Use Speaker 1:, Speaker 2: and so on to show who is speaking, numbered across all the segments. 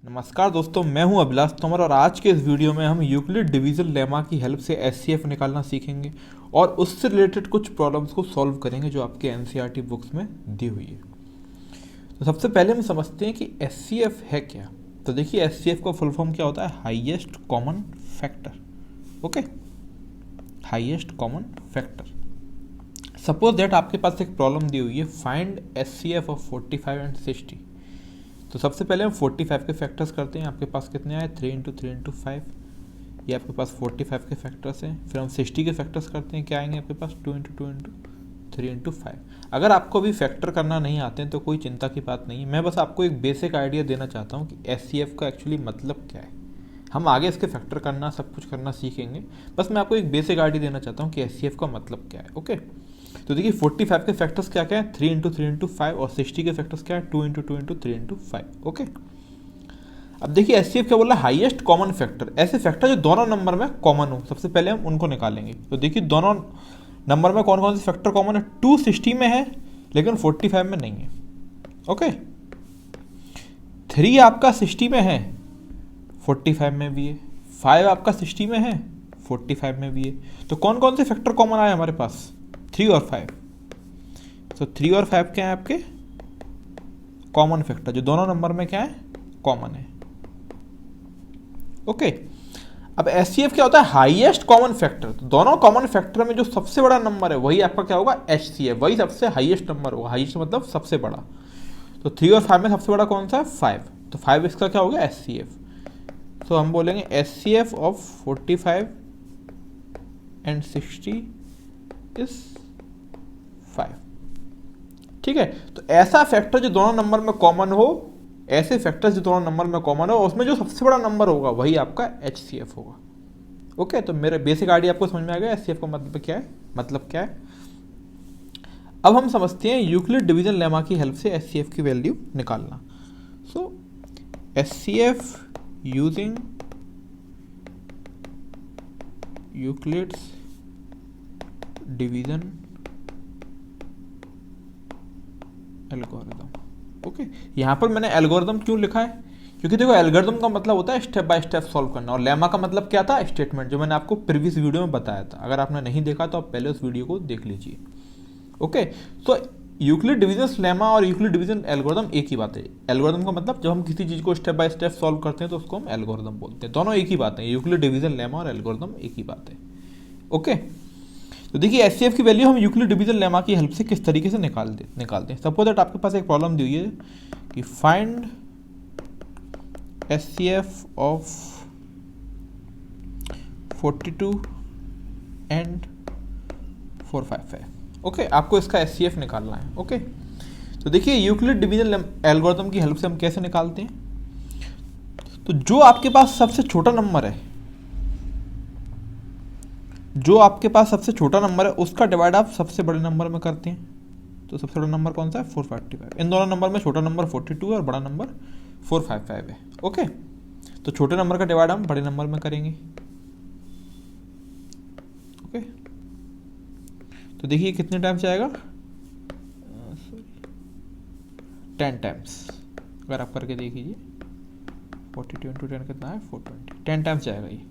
Speaker 1: नमस्कार दोस्तों, मैं हूं अभिलाष तोमर और आज के इस वीडियो में हम यूक्लिड डिवीजन लेमा की हेल्प से एचसीएफ निकालना सीखेंगे और उससे रिलेटेड कुछ प्रॉब्लम्स को सॉल्व करेंगे जो आपके एनसीईआरटी बुक्स में दी हुई है। तो सबसे पहले हम समझते हैं कि एचसीएफ है क्या। तो देखिए, एचसीएफ का फुल फॉर्म क्या होता है? Highest common factor. Okay, highest common factor. Suppose that आपके पास एक प्रॉब्लम दी हुई है, फाइंड एचसीएफ ऑफ 45 एंड 60। तो सबसे पहले हम 45 के फैक्टर्स करते हैं। आपके पास कितने आए? 3 इंटू 3 इंटू 5। ये आपके पास 45 के फैक्टर्स हैं। फिर हम 60 के फैक्टर्स करते हैं। क्या आएंगे आपके पास? 2 इंटू 2 इंटू 3 इंटू 5। अगर आपको भी फैक्टर करना नहीं आते हैं तो कोई चिंता की बात नहीं है। मैं बस आपको एक बेसिक आइडिया देना चाहता हूँ कि एचसीएफ का एक्चुअली मतलब क्या है। हम आगे इसके फैक्टर करना, सब कुछ करना सीखेंगे। बस मैं आपको एक बेसिक आइडिया देना चाहता हूँ कि एचसीएफ का मतलब क्या है। ओके, तो देखिए 45 के फैक्टर्स क्या क्या है? 3 इंटू 3 इंटू 5। और 60 के फैक्टर्स क्या है? 2 इंटू 2 इंटू 3 इंटू 5। ओके, अब देखिए एचसीएफ क्या बोल रहा है? Highest common factor. ऐसे फैक्टर जो दोनों नंबर में कॉमन हो, सबसे पहले हम उनको निकालेंगे। तो देखिए दोनों नंबर में कौन कौन से फैक्टर कॉमन है? 2 60 में है लेकिन 45 में नहीं है। ओके, 3 आपका 60 में है, 45 में भी है। 5 आपका 60 में है, 45 में भी है। तो कौन कौन से फैक्टर कॉमन आए हमारे पास? 3 और 5। तो 3 और 5 क्या है आपके? कॉमन फैक्टर, जो दोनों नंबर में क्या है? कॉमन है। ओके, अब एचसीएफ क्या होता है? Highest common factor. तो दोनों कॉमन फैक्टर में जो सबसे बड़ा नंबर है वही आपका क्या होगा? एचसीएफ, वही सबसे हाईएस्ट नंबर होगा। हाईएस्ट मतलब सबसे बड़ा। तो 3 और 5 में सबसे बड़ा कौन सा है? 5। तो 5 इसका क्या होगा? एचसीएफ। तो हम बोलेंगे एचसीएफ ऑफ 45 एंड 60 इज 5। ठीक है, तो ऐसा फैक्टर जो दोनों नंबर में कॉमन हो, ऐसे फैक्टर्स जो दोनों नंबर में कॉमन हो, उसमें जो सबसे बड़ा नंबर होगा वही आपका एचसीएफ होगा। ओके, तो मेरे बेसिक आइडिया आपको समझ में आ गया एचसीएफ का मतलब क्या है? मतलब क्या है? अब हम समझते हैं यूक्लिड डिवीजन लेमा की हेल्प से एचसीएफ की वैल्यू निकालना। So HCF using Euclid's division algorithm. Okay, यहाँ पर मैंने एल्गोरिदम क्यों लिखा है? क्योंकि देखो, एल्गोरिदम का मतलब होता है स्टेप बाय स्टेप सॉल्व करना, और लेमा का मतलब क्या था? स्टेटमेंट, जो मैंने आपको प्रीवियस वीडियो में बताया था। अगर आपने नहीं देखा तो आप पहले उस वीडियो को देख लीजिए। ओके, तो यूक्लिड डिवीजन लेमा और यूक्लिड डिवीजन एल्गोरिदम एक ही बात है। एल्गोरिदम का मतलब जब हम किसी चीज़ को स्टेप बाय स्टेप सॉल्व करते हैं तो उसको हम एल्गोरिदम बोलते हैं। दोनों एक ही बात है, यूक्लिड डिवीजन लेमा और एल्गोरिदम एक ही बात है। ओके, तो देखिए एचसीएफ की वैल्यू हम यूक्लिड डिवीजन लेमा की हेल्प से किस तरीके से निकालते हैं। सपोज दैट आपके पास एक प्रॉब्लम दी हुई है कि find HCF of 42 and 455। Okay, आपको इसका एचसीएफ निकालना है। ओके, तो देखिए यूक्लिड डिवीजन एल्गोरिथम की हेल्प से हम कैसे निकालते हैं। तो जो आपके पास सबसे छोटा नंबर है, जो आपके पास सबसे छोटा नंबर है उसका डिवाइड आप सबसे बड़े नंबर में करते हैं। तो सबसे बड़ा नंबर कौन सा है? 455। इन दोनों नंबर में छोटा नंबर 42 है और बड़ा नंबर 455 है। ओके, तो छोटे नंबर का डिवाइड हम बड़े नंबर में करेंगे। ओके, तो देखिए कितने टाइम्स आएगा? 10 टाइम्स। अगर आप करके देखिए 42 इंटू 10 कितना है? 420। 10 टाइम्स जाएगा ये,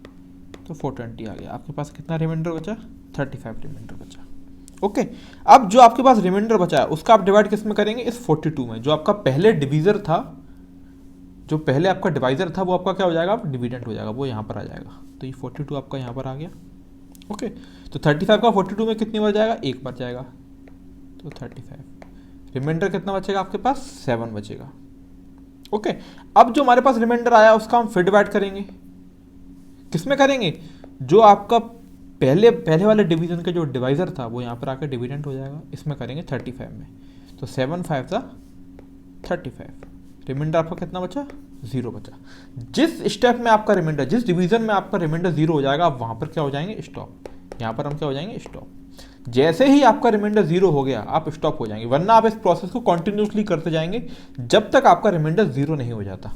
Speaker 1: तो 420 आ गया। आपके पास कितना रिमाइंडर बचा? 35 रिमाइंडर बचा। ओके, अब जो आपके पास रिमाइंडर बचा है उसका आप डिवाइड किस में करेंगे? इस 42 में। जो आपका पहले डिवीजर था, जो पहले आपका डिवाइजर था, वो आपका क्या हो जाएगा? अब डिविडेंड हो जाएगा, वो यहाँ पर आ जाएगा। तो ये 42 आपका यहाँ पर आ गया। ओके, तो 35 का 42 में कितनी बार जाएगा? एक बार जाएगा, तो 35। रिमाइंडर कितना बचेगा आपके पास? 7 बचेगा। ओके, अब जो हमारे पास रिमाइंडर आया उसका हम फिर डिवाइड करेंगे। किसमें करेंगे? जो आपका पहले वाले डिवीजन का जो डिवाइजर था वो यहाँ पर आकर डिविडेंड हो जाएगा। इसमें करेंगे 35 में। तो 7 5 था 35। रिमाइंडर आपका कितना बचा? 0 बचा। जिस स्टेप में आपका रिमाइंडर, जिस डिवीजन में आपका रिमाइंडर 0 हो जाएगा, आप वहाँ पर क्या हो जाएंगे? स्टॉप। यहाँ पर हम क्या हो जाएंगे? स्टॉप। जैसे ही आपका रिमाइंडर 0 हो गया आप स्टॉप हो जाएंगे, वरना आप इस प्रोसेस को कंटिन्यूसली करते जाएंगे जब तक आपका रिमाइंडर 0 नहीं हो जाता।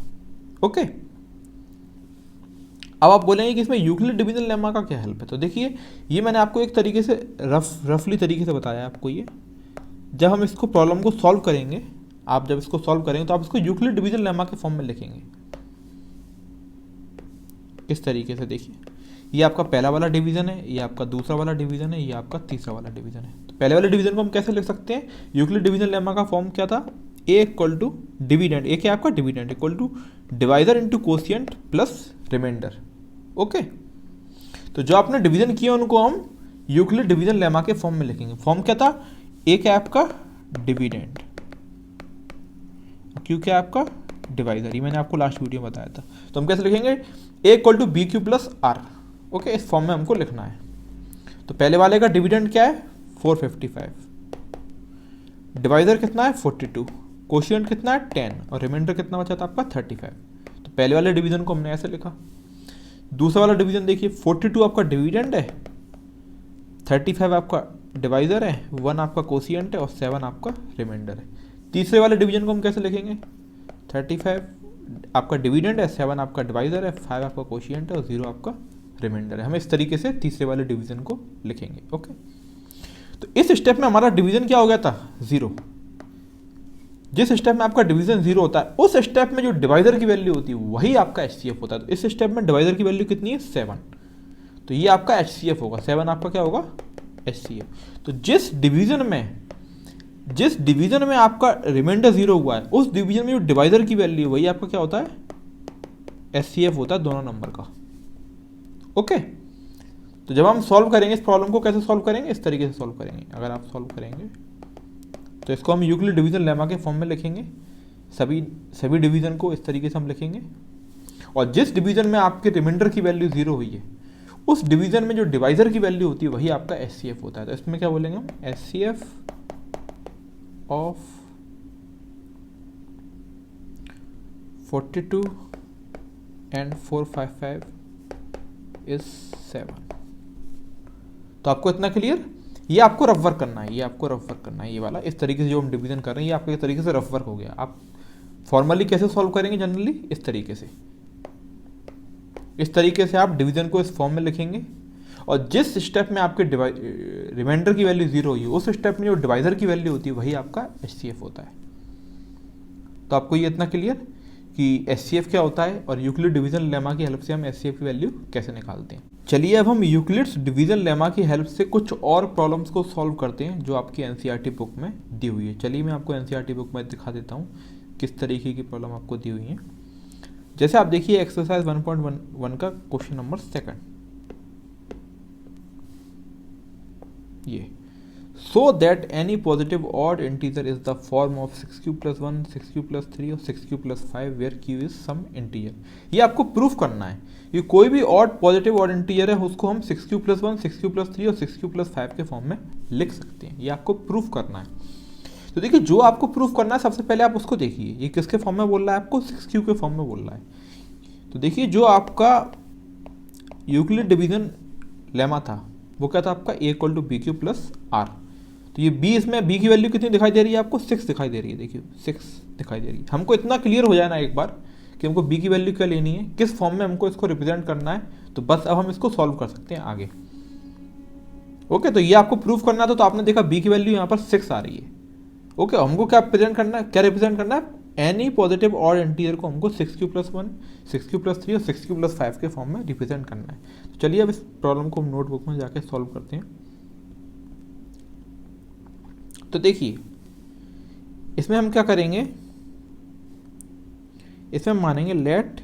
Speaker 1: ओके, अब आप बोलेंगे कि इसमें यूक्लिड डिवीजन लेमा का क्या हेल्प है। तो देखिए, ये मैंने आपको एक तरीके से रफली तरीके से बताया आपको। ये जब हम इसको प्रॉब्लम को सॉल्व करेंगे, आप जब इसको सॉल्व करेंगे तो आप इसको यूक्लिड डिवीजन लेमा के फॉर्म में लिखेंगे। किस तरीके से, देखिए ये आपका पहला वाला डिवीज़न है, ये आपका दूसरा वाला डिवीज़न है, ये आपका तीसरा वाला डिवीज़न है। तो पहले वाले डिवीज़न को हम कैसे लिख सकते हैं, यूक्लिड डिवीजन लेमा का फॉर्म क्या था, a equal to dividend, a क्या आपका dividend equal to divisor into quotient plus remainder. Okay, तो जो आपने डिवीजन किया उनको हम यूक्लिड डिवीजन लेमा के फॉर्म में लिखेंगे। फॉर्म क्या था, ए क्या आपका डिविडेंड, क्यू क्या आपका डिवाइजर, ये मैंने आपको लास्ट वीडियो में बताया था। तो हम कैसे लिखेंगे, A equal to B Q plus R. Okay, इस फॉर्म में हमको लिखना है। तो पहले वाले का डिविडेंड क्या है 455, डिवाइजर कितना है 42, कोशिएंट कितना है 10 और रिमाइंडर कितना बचा था आपका 35। तो पहले वाले डिवीजन को हमने ऐसे लिखा। दूसरा वाला डिवीजन देखिए, 42 आपका डिविडेंड है, 35 आपका डिवाइजर है, 1 आपका कोशिएंट है और 7 आपका रिमाइंडर है। तीसरे वाले डिवीजन को हम कैसे लिखेंगे, 35 आपका डिविडेंड है, 7 आपका डिवाइजर है, 5 आपका कोशिएंट है और 0 आपका रिमाइंडर है। हम इस तरीके से तीसरे वाले डिवीजन को लिखेंगे। ओके, तो इस स्टेप में हमारा डिवीजन क्या हो गया था 0। जिस स्टेप में आपका डिवीजन 0 होता है उस स्टेप में जो डिवाइजर की वैल्यू होती है वही आपका एचसीएफ होता है। तो इस स्टेप में डिवाइजर की वैल्यू कितनी है 7, तो ये आपका एचसीएफ होगा, 7 आपका क्या होगा एचसीएफ। तो जिस डिवीजन में आपका रिमाइंडर 0 हुआ है उस डिवीजन में जो डिवाइजर की वैल्यू वही आपका क्या होता है एचसीएफ होता है दोनों नंबर का। ओके, तो जब हम सॉल्व करेंगे इस प्रॉब्लम को, कैसे सॉल्व करेंगे, इस तरीके से सॉल्व करेंगे। अगर आप सॉल्व करेंगे तो इसको हम यूक्लिड डिवीजन लेमा के फॉर्म में लिखेंगे, सभी डिवीजन को इस तरीके से हम लिखेंगे। और जिस डिवीजन में आपके रिमाइंडर की वैल्यू 0 हुई है उस डिवीजन में जो डिवाइजर की वैल्यू होती है वही आपका एचसीएफ होता है। तो इसमें क्या बोलेंगे हम, एचसीएफ ऑफ 42 एंड 455 इज 7। तो आपको इतना क्लियर, ये आपको रफ वर्क करना है, ये वाला इस तरीके से जो हम डिवीजन कर रहे हैं ये आपके तरीके से रफ वर्क हो गया। आप फॉर्मली कैसे सॉल्व करेंगे, जनरली इस तरीके से आप डिवीजन को इस फॉर्म में लिखेंगे। और जिस स्टेप में आपके रिमाइंडर की वैल्यू 0 हुई है उस स्टेप में जो डिवाइजर की वैल्यू होती है वही आपका एचसीएफ होता है। तो आपको ये इतना क्लियर कि एचसीएफ क्या होता है और यूक्लिड डिवीजन लेमा की हेल्प से हम एचसीएफ की वैल्यू कैसे निकालते हैं। चलिए अब हम यूक्लिड्स डिवीजन लेमा की हेल्प से कुछ और प्रॉब्लम्स को सॉल्व करते हैं जो आपकी एनसीईआरटी बुक में दी हुई है। चलिए मैं आपको एनसीईआरटी बुक में दिखा देता हूँ किस तरीके की प्रॉब्लम आपको दी हुई है। जैसे आप देखिए एक्सरसाइज 1.1 का क्वेश्चन नंबर 2, ये so that any positive odd integer is the form of 6q + 1, 6q + 3 और 6q + 5 where q is some integer. ये आपको प्रूफ करना है कि कोई भी ऑड पॉजिटिव ऑड इंटीजर है उसको हम 6q + 1, 6q + 3 और 6q + 5 के फॉर्म में लिख सकते हैं। ये आपको प्रूफ करना है। तो देखिए जो आपको प्रूफ करना है सबसे पहले आप उसको देखिए, ये किसके फॉर्म में बोल रहा है आपको 6q के फॉर्म में बोल रहा है। तो देखिए जो आपका यूक्लिड डिवीजन लेमा था वो क्या था आपका a = bq + r। तो ये b, इसमें b की वैल्यू कितनी दिखाई दे रही है आपको 6 दिखाई दे रही है, देखिए 6 दिखाई दे रही है। हमको इतना क्लियर हो जाए ना एक बार कि हमको b की वैल्यू क्या लेनी है, किस फॉर्म में हमको इसको रिप्रेजेंट करना है, तो बस अब हम इसको सॉल्व कर सकते हैं आगे। ओके, तो ये आपको प्रूफ करना था। तो आपने देखा b की वैल्यू यहाँ पर 6 आ रही है। ओके, हमको क्या रिप्रेजेंट करना है एनी पॉजिटिव ऑड इंटीजर को हमको 6q + 1, 6q + 3 और 6q + 5 के फॉर्म में रिप्रेजेंट करना है। तो चलिए अब इस प्रॉब्लम को हम नोटबुक में जाके सॉल्व करते हैं। तो देखिए इसमें हम क्या करेंगे, इसमें हम मानेंगे लेट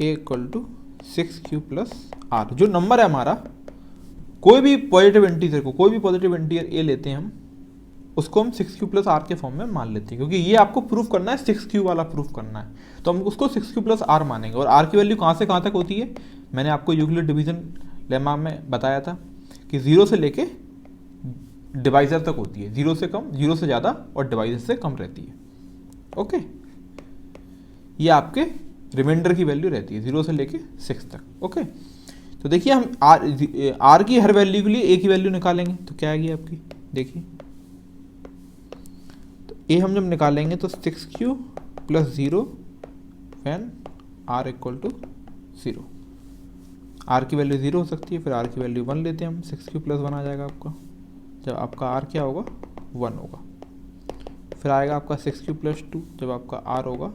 Speaker 1: a = 6q + r। जो नंबर है हमारा, कोई भी पॉजिटिव इंटीजर a लेते हैं हम, उसको हम 6q + r के फॉर्म में मान लेते हैं क्योंकि ये आपको प्रूफ करना है, 6q वाला प्रूफ करना है। तो हम उसको 6q + r मानेंगे। और r की वैल्यू कहाँ से कहाँ तक होती है, मैंने आपको यूक्लिड डिवीजन लेमा में बताया था कि 0 से लेके डिवाइजर तक होती है, 0 से कम, 0 से ज़्यादा और डिवाइजर से कम रहती है। ओके, ये आपके रिमाइंडर की वैल्यू रहती है 0 से लेके 6 तक। ओके, तो देखिए हम r की हर वैल्यू के लिए a की वैल्यू निकालेंगे। तो क्या आएगी आपकी, देखिए तो a हम जब निकालेंगे तो 6q + 0 when r = 0। r की वैल्यू 0 हो सकती है, फिर r की वैल्यू 1 लेते हैं हम, 6q + 1 आ जाएगा आपका। जब आपका r क्या होगा 1 होगा। फिर आएगा आपका 6q + 2 जब आपका r होगा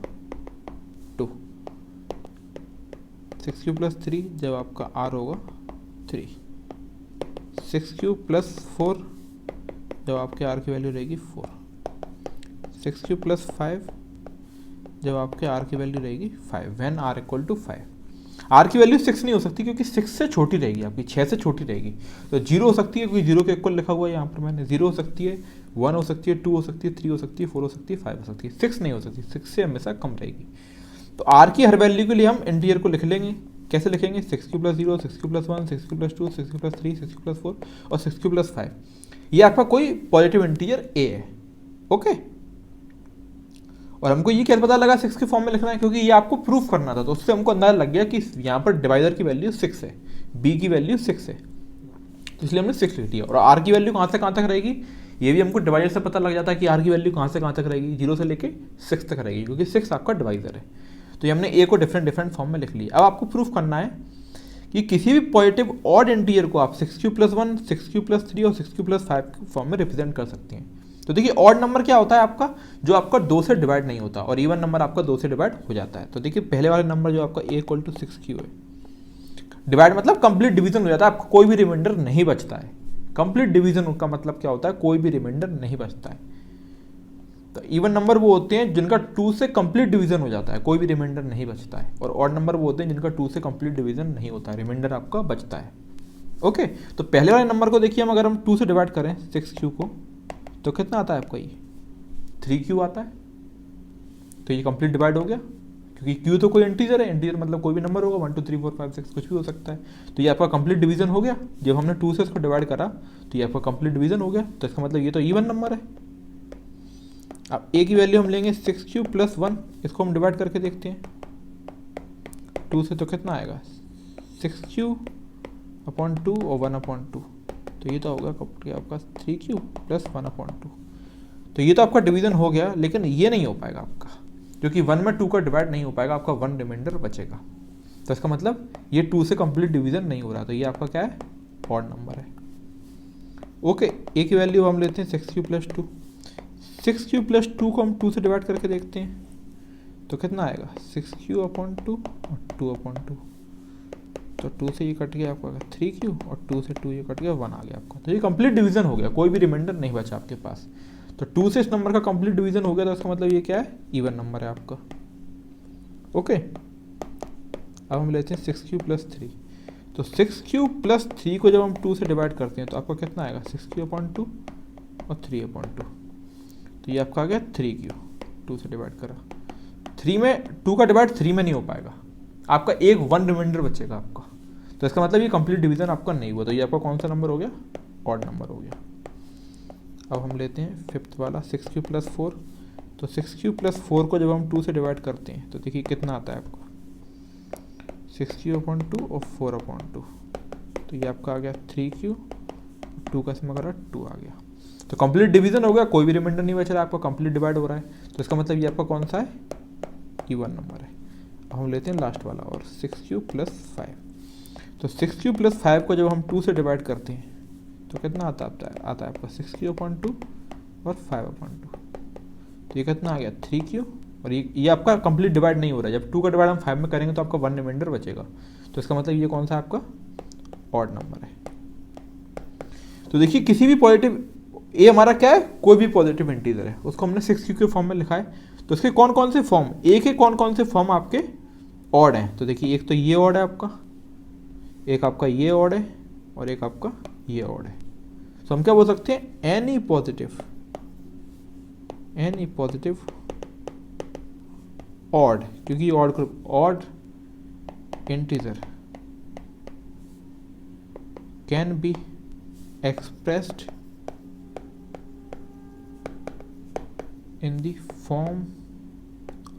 Speaker 1: 2। 6 + 3 जब आपका r होगा 3, 6 + 4 जब आपके r की वैल्यू रहेगी 4, 6 + 5 जब आपके r की वैल्यू रहेगी 5, व्हेन r = 5। r की वैल्यू 6 नहीं हो सकती क्योंकि 6 से छोटी रहेगी, आपकी 6 से छोटी रहेगी। तो 0 हो सकती है क्योंकि 0 के इक्वल लिखा हुआ है यहाँ पर मैंने, 0 हो सकती है, 1 हो सकती है, 2 हो सकती है, 3 हो सकती है, 4 हो सकती है, 5 हो सकती है, 6 नहीं हो सकती, 6 से हमेशा कम रहेगी। तो r की हर वैल्यू के लिए हम इंटीजर को लिख लेंगे। कैसे लिखेंगे? 6 + 0, 6 + 1, 6 + 2, 6 + 3, 6 + 4 और 6 + 5। ये आपका कोई पॉजिटिव इंटीजर a है। ओके, और हमको ये कैसे पता लगा 6 के फॉर्म में लिखना है? क्योंकि ये आपको प्रूफ करना था, तो उससे हमको अंदाजा लग गया कि यहाँ पर डिवाइजर की वैल्यू 6 है, b की वैल्यू 6 है, तो इसलिए हमने 6 लिख दिया। और r की वैल्यू कहाँ से कहाँ तक रहेगी ये भी हमको डिवाइजर से पता लग जाता है कि r की वैल्यू कहाँ से कहाँ तक रहेगी, 0 से लेके 6 तक रहेगी, क्योंकि 6 आपका डिवाइजर है। तो ये हमने a को डिफरेंट फॉर्म में लिख लिया। अब आपको प्रूफ करना है कि किसी भी पॉजिटिव ऑड इंटीजर को आप 6 + 1, 6 + 3 और 6 + 5 के फॉर्म में रिप्रेजेंट कर सकते हैं। तो देखिए ऑड नंबर क्या होता है आपका, जो आपका 2 से डिवाइड नहीं होता, और इवन नंबर आपका 2 से डिवाइड हो जाता है। तो देखिए पहले वाले नंबर जो आपका a = 6q है, डिवाइड मतलब कंप्लीट डिवीजन हो जाता है, आपको कोई भी रिमाइंडर नहीं बचता है। कंप्लीट डिवीजन का मतलब क्या होता है? कोई भी रिमाइंडर नहीं बचता है। तो इवन नंबर वो होते हैं जिनका 2 से कंप्लीट डिवीजन हो जाता है, कोई भी रिमाइंडर नहीं बचता है, और ऑड नंबर वो होते हैं जिनका 2 से कंप्लीट डिवीजन नहीं होता है, रिमाइंडर आपका बचता है। ओके, तो पहले वाले नंबर को देखिए, हम अगर हम 2 से डिवाइड करें 6q को, तो कितना आता है आपका? ये 3q आता है। तो ये कंप्लीट डिवाइड हो गया, क्योंकि q तो कोई इंटीजर है, इंटीजर मतलब कोई भी नंबर होगा, 1 2 3 4 5 6 कुछ भी हो सकता है। तो ये आपका कंप्लीट डिवीजन हो गया। जब हमने 2 से इसको डिवाइड करा तो ये आपका कंप्लीट डिवीजन हो गया, तो इसका मतलब ये तो इवन नंबर है। अब a की वैल्यू हम लेंगे 6q + 1, इसको हम डिवाइड करके देखते हैं 2 से, तो कितना आएगा? 6q/2 और 1/2, तो ये तो होगा आपका 3q + 1/2। तो ये तो आपका डिवीजन हो गया, लेकिन ये नहीं हो पाएगा आपका, क्योंकि 1 में 2 का डिवाइड नहीं हो पाएगा, आपका 1 रिमाइंडर बचेगा। तो इसका मतलब ये 2 से कंप्लीट डिवीजन नहीं हो रहा, तो ये आपका क्या है? ऑड नंबर है। ओके, a की वैल्यू हम लेते हैं 6q + 2, 6q + 2 को हम 2 से डिवाइड करके देखते हैं, तो कितना आएगा? 6q/2 और 2/2, तो 2 से ये कट गया आपका 3q, और 2 से 2 ये कट गया 1 आ गया आपका। तो ये कंप्लीट डिवीजन हो गया, कोई भी रिमाइंडर नहीं बचा आपके पास। तो 2 से इस नंबर का कंप्लीट डिवीजन हो गया, तो इसका मतलब ये क्या है? इवन नंबर है आपका। ओके, अब हम लेते हैं 6q + 3, तो 6q + 3 को जब हम 2 से डिवाइड करते हैं तो आपका कितना आएगा? 6q/2 और 3/2, तो ये आपका आ गया 3q। 2 से डिवाइड करा, 3 में 2 का डिवाइड 3 में नहीं हो पाएगा, आपका एक 1 रिमाइंडर बचेगा आपका। तो इसका मतलब ये कंप्लीट डिवीजन आपका नहीं हुआ, तो ये आपका कौन सा नंबर हो गया? ऑड नंबर हो गया। अब हम लेते हैं 5th वाला 6q + 4, तो 6q + 4 को जब हम 2 से डिवाइड करते हैं तो देखिए कितना आता है आपका? 6q/2 और 4/2, तो ये आपका आ गया 3q, 2 का इसमें करा 2 आ गया। तो कंप्लीट डिवीजन हो गया, कोई भी रिमाइंडर नहीं बच रहा, आपका कंप्लीट डिवाइड हो रहा है, तो इसका मतलब ये आपका कौन सा है? इवन नंबर है। अब हम लेते हैं लास्ट वाला और 6q + 5, तो 6q + 5 को जब हम 2 से डिवाइड करते हैं तो कितना आता है आपका? 6q/2 और 5/2, तो ये कितना आ गया? 3q, और ये आपका कंप्लीट डिवाइड नहीं हो रहा है। जब 2 का डिवाइड हम 5 में करेंगे तो आपका 1 रिमाइंडर बचेगा, तो इसका मतलब ये कौन सा आपका? ऑड नंबर है। तो देखिए किसी भी पॉजिटिव, ए हमारा क्या है? कोई भी पॉजिटिव इंटीजर है, उसको हमने 6q के फॉर्म में लिखा है, तो इसके कौन कौन से फॉर्म, ए के कौन कौन से फॉर्म आपके ऑड हैं? तो देखिए एक तो ये ऑड है आपका, एक आपका ये ऑड है, और एक आपका ये ऑड है। तो हम क्या बोल सकते हैं? एनी पॉजिटिव ऑड, क्योंकि odd integer can be expressed in the form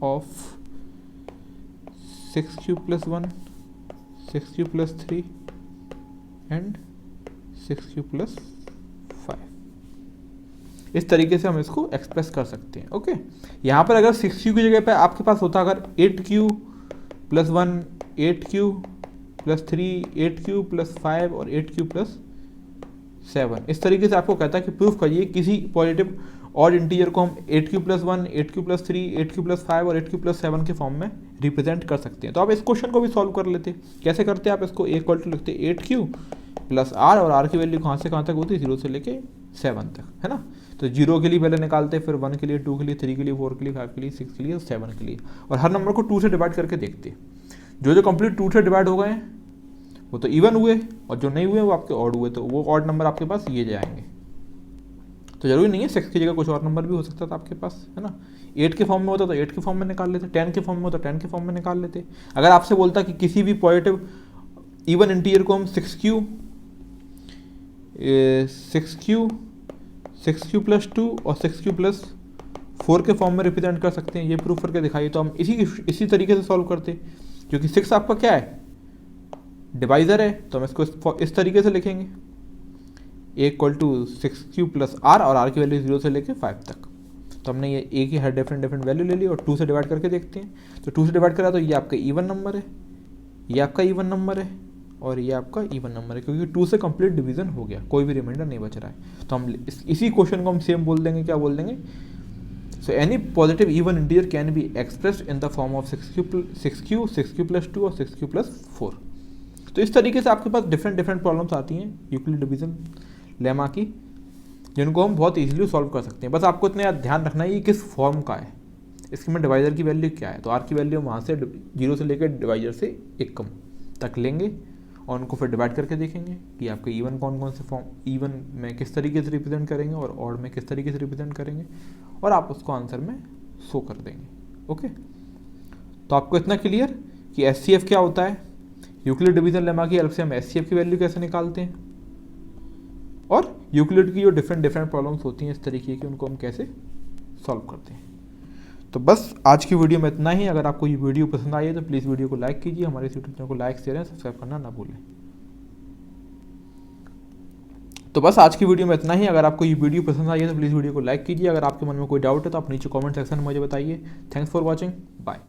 Speaker 1: of 6q + 1, 6q + 3 and 6q + 5। इस तरीके से हम इसको एक्सप्रेस कर सकते हैं। ओके, यहाँ पर अगर 6q की जगह पे आपके पास होता अगर 8q + 1, 8q + 3, 8q + 5 और 8q + 7, इस तरीके से आपको कहता है कि प्रूफ करिए किसी पॉजिटिव ऑड इंटीजर को हम 8q+1, 8q+3, 8q+5 और 8q+7 के फॉर्म में रिप्रेजेंट कर सकते हैं। तो आप इस क्वेश्चन को भी सॉल्व कर लेते। कैसे करते हैं आप इसको, इक्वल टू लिखते 8q + r और r की वैल्यू कहाँ से कहाँ तक होती है, 0 से लेके 7 तक, है ना। तो 0 के लिए पहले निकालते, फिर 1 के लिए, 2 के लिए, 3 के लिए, 4 के लिए, 5 के लिए, 6 के लिए और 7 के लिए, और हर नंबर को 2 से डिवाइड करके देखते। जो कंप्लीट 2 से डिवाइड हो गए हैं वो तो इवन हुए, और जो नहीं हुए वो आपके ऑड हुए, तो वो ऑड नंबर आपके पास ये जाएंगे। तो जरूरी नहीं है 6 की जगह कुछ और नंबर भी हो सकता था आपके पास, है ना। 8 के फॉर्म में होता तो 8 के फॉर्म में निकाल लेते, 10 के फॉर्म में होता 10 के फॉर्म में निकाल लेते। अगर आपसे बोलता कि किसी भी पॉजिटिव इवन इंटीजर को हम 6q + 2 और 6q + 4 के फॉर्म में रिप्रेजेंट कर सकते हैं, ये प्रूफ करके दिखाइए। तो हम इसी तरीके से सॉल्व करते, क्योंकि 6 आपका क्या है, डिवाइजर है, तो हम इसको इस तरीके से लिखेंगे, = 6q + r और r की वैल्यू 0 से लेके 5 तक। तो हमने ये एक ही हर डिफरेंट वैल्यू ले ली और 2 से डिवाइड करके देखते हैं। तो 2 से डिवाइड करा तो ये आपका इवन नंबर है, ये आपका इवन नंबर है और ये आपका इवन नंबर है, क्योंकि 2 से कंप्लीट डिवीजन हो गया, कोई भी रिमाइंडर नहीं बच रहा है। तो हम इसी क्वेश्चन को हम सेम बोल देंगे, क्या बोल देंगे, so any positive even integer can be expressed in the form of 6q + 2 और 6q + 4। तो इस तरीके से आपके पास डिफरेंट प्रॉब्लम्स आती हैं यूक्लिड डिवीजन लेमा की, जिनको हम बहुत इजीली सॉल्व कर सकते हैं। बस आपको इतना ध्यान रखना है ये किस फॉर्म का है, इसके में डिवाइजर की वैल्यू क्या है। तो आर की वैल्यू वहाँ से 0 से लेकर डिवाइजर से 1 कम तक लेंगे और उनको फिर डिवाइड करके देखेंगे कि आपके इवन कौन कौन से फॉर्म, इवन में किस तरीके से रिप्रेजेंट करेंगे और ऑड में किस तरीके से रिप्रेजेंट करेंगे, और आप उसको आंसर में शो कर देंगे। ओके, तो आपको इतना क्लियर कि एचसीएफ क्या होता है, यूक्लिड डिवीजन लेमा की हेल्प से हम एचसीएफ की वैल्यू कैसे निकालते हैं, और यूक्लिड की जो डिफरेंट प्रॉब्लम्स होती हैं इस तरीके की, उनको हम कैसे सॉल्व करते हैं। तो बस आज की वीडियो में इतना ही। अगर आपको ये वीडियो पसंद आई है तो प्लीज़ वीडियो को लाइक कीजिए, हमारे यूट्यूब चैनल को लाइक शेयर एंड सब्सक्राइब करना ना भूलें। तो बस आज की वीडियो में इतना ही। अगर आपको ये वीडियो पसंद आई है तो प्लीज़ वीडियो को लाइक कीजिए। अगर आपके मन में कोई डाउट है तो आप नीचे कमेंट सेक्शन में मुझे बताइए। Thanks for watching, bye.